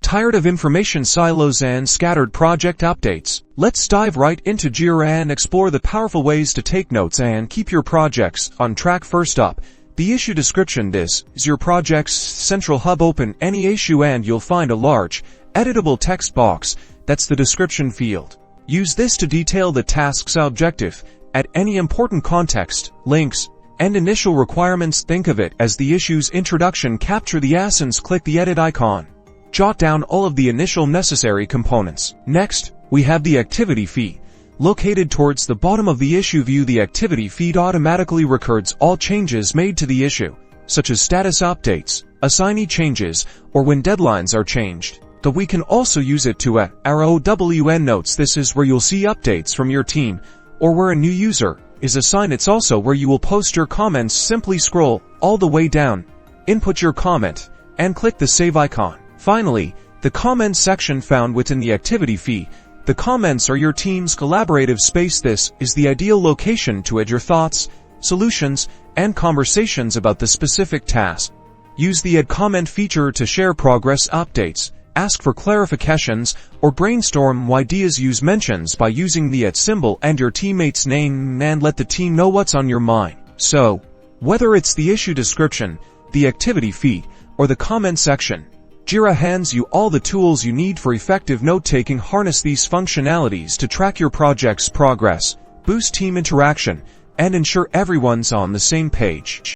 Tired of information silos and scattered project updates? Let's dive right into Jira and explore the powerful ways to take notes and keep your projects on track. First up, the issue description. This is your project's central hub. Open any issue and you'll find a large, editable text box. That's the description field. Use this to detail the task's objective, add any important context, links, and initial requirements. Think of it as the issue's introduction. Capture the essence. Click the edit icon. Jot down all of the initial necessary components. Next, we have the activity feed. Located towards the bottom of the issue view, the activity feed automatically records all changes made to the issue, such as status updates, assignee changes, or when deadlines are changed. Though we can also use it to add ROWN notes. This is where you'll see updates from your team, or where a new user is assigned. It's also where you will post your comments. Simply scroll all the way down, input your comment, and click the save icon. Finally, the comments section found within the activity feed. The comments are your team's collaborative space. This is the ideal location to add your thoughts, solutions, and conversations about the specific task. Use the Add Comment feature to share progress updates, ask for clarifications, or brainstorm ideas. Use mentions by using the @ symbol and your teammate's name and let the team know what's on your mind. So, whether it's the issue description, the activity feed, or the comment section, Jira hands you all the tools you need for effective note-taking. Harness these functionalities to track your project's progress, boost team interaction, and ensure everyone's on the same page.